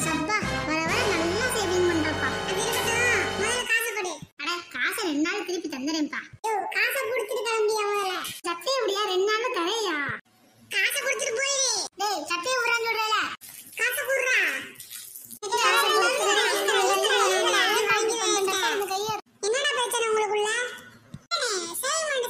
சப்பா வர வர நல்லா சேவிங் பண்றப்பா. அது இருக்கட்டும், முதல்ல காசு கொடு. அட காசை 2 நாள் திருப்பி தந்துறேன்ப்பா. காசை கொடுத்துட்டு கிளம்பியா முதல்ல. சட்டையை விடியா 2 நாள்ல தரையா? காசை கொடுத்துட்டு போயிரு. டேய் சட்டையை விடுறான்னு சொல்றல, காசை கொடுறா. என்னடா பிரச்சனை உங்களுக்குள்ள? சேவிங்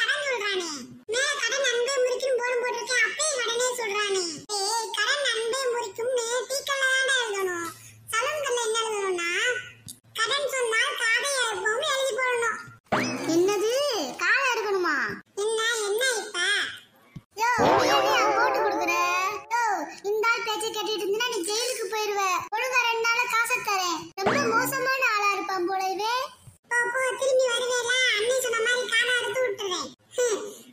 கடன் சொல்றானே. மே கடன் அன்பே முறிக்கும் போர்டு போட்டிருக்கேன், அப்பயே கடனே சொல்றானே. ஏய் கடன் அன்பே முறிக்கும் டீக்கல்ல தானே எழுதணும். சலூன்கல்ல என்ன எழுதணும்னா கடன் சொன்னால் காதை அறுப்போம் எழுதி போடணும். என்னது காதை அறுக்கணுமா? என்ன இப்ப? யோ நீ போட்டு கொடுக்குற. யோ இந்த ஆள் பேச்சை கேட்டுட்டு இருந்தா நீ ஜெயிலுக்கு போயிருவ. ஒழுங்கா 2 நாள்ல காசை தரேன். ரொம்ப மோசமான ஆளா இருப்பான் போல இவே. போ திரும்பி வருவேல, அண்ணி சொன்ன மாதிரி காதை அறுத்து விட்டுறேன்.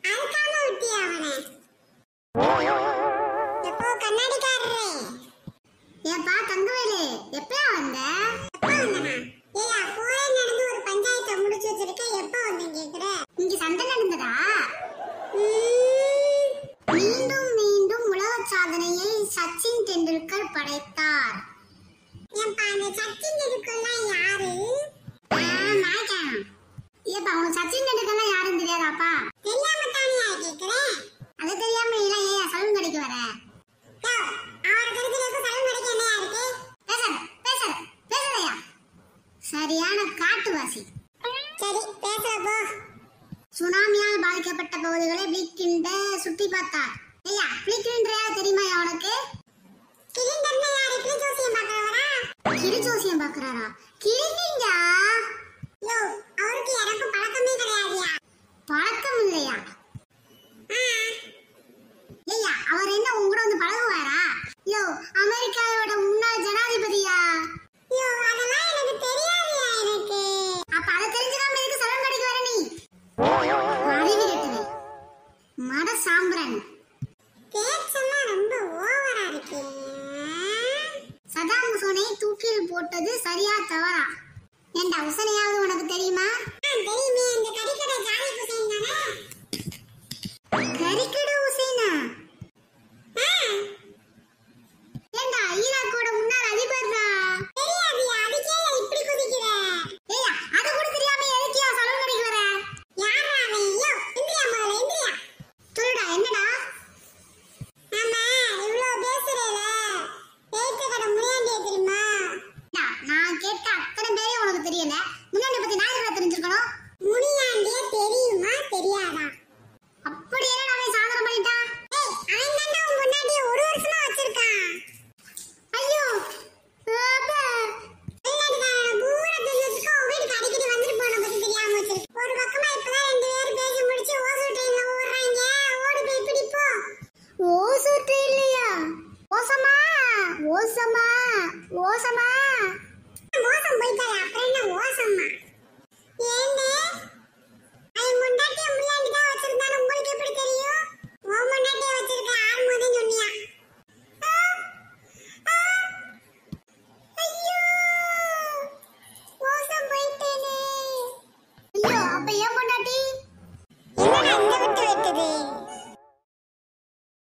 அறுக்காம விட்டியா அவனை? எப்போ கண்ணாடிக்காரரே. ஏப்பா தங்கவேலு எப்பயா வந்த? எப்ப வந்தனா? ஏயா போயே நடந்து ஒரு பஞ்சாயத்தை முடிச்சு வச்சிருக்க, எப்ப வந்தேன் கேக்குற? இங்க சண்டை நடந்ததா? மீண்டும் மீண்டும் உலக சாதனையை சச்சின் டெண்டுல்கர் படைத்தார். ஏப்பா அந்த சச்சின் டெண்டுல்கர்லாம் யாரு? மாய்க்கான். ஏப்பா உனக்கு சச்சின் டெண்டுல்கர்லாம் யாருன்னு தெரியாதாப்பா? தெரியாம தானே கேக்குறேன். அது தெரியாம நீ எல்லாம் ஏன் சலூன் கடைக்கு வர? அவரை தெரிஞ்சதுக்கு சலூன் கடைக்கு என்னையா இருக்கு? பேசலையா? சரியான காட்டுவாசி. சரி பேசல போ. சுனாமியால் பாதிக்கப்பட்ட பகுதிகளை பிளிக்கிண்ட சுற்றி பார்த்தார். ஐயா பிளிக்கிண்ட்ரையா தெரியுமா உனக்கு? கிளிண்டர்னா யாரு? கிளிஜோசியம் பார்க்கறவரா? கிளிஜோசியம் பார்க்கறாரா? கிளிங்கா? யோ அவருக்கு எனக்கு பழக்கமே கிடையாதுயா. பழக்கம் இல்லையா? ஐயா அவர் என்ன உங்க கூட வந்து பழகுவாரா? யோ அமெரிக்காவோட முன்னாள் ஜனாதிபதியா? யோ அதெல்லாம் எனக்கு தெரியாதுயா எனக்கு. அப்ப அத தெரிஞ்சுக்காம எதுக்கு சலூன் கடைக்கு வர நீ? அறிவு கெட்டவே மட சாம்பிரான். பேச்செல்லாம் ரொம்ப ஓவரா இருக்கே. சதாம் ஹுசேனை தூக்கில் போட்டது சரியா தவறா? ஏண்டா ஹுசைனையாவது உனக்கு தெரியுமா? தெரியுமே, இந்த கறிக்கடை ஜானி ஹுசைன் தானே? கறிக்கடை ஹுசைனா? ஏண்டா ஈராக்கோட முன்னாள் அதிபர்டா. தெரியாதியா, அதுக்கே இப்படி குதிக்கிற? ஏய்யா அது கூட தெரியாம எதுக்கியா சலூன் கடைக்கு வர? யாரா அவன்? யோ இந்தியா முதல்ல இந்தியா. சொல்லுடா என்னடா? ஆமா இவ்ளோ பேசுறேல, பேச்ச கடை முனியாண்டிய தெரியுமா? நான் கேட்ட அத்தனை பேரே உனக்கு தெரியல, முனியாண்டிய பத்தி நான் எதுக்கு தெரிஞ்சிருக்கணும்? முனியாண்டிய தெரியுமா தெரியாதா? அப்படி என்ன அவன் சாதனை பண்ணிட்டான்? ஏய் அவன் தான்டா உன் முன்னாடியே 1 வருஷமா வச்சிருக்கான். ஐயோ அப்பா எல்லாரும் பூரா தெரிஞ்சிருக்கா. வீட்டுக்கு அடிக்கடி வந்துட்டு போன பத்தி தெரியாம வச்சிருக்கு. ஒரு பக்கமா இப்பதான் 2 பேர் பேசி முடிச்சு ஓசூர் ட்ரெயின்ல ஓடுறாங்க. ஓடி போய் பிடிப்போ. ஓசூர் ட்ரெயின்லயா? ஓசமா ஓசமா ஓசமா மோசம் போயிட்டாரு. அப்புறம் என்ன ஓசமா?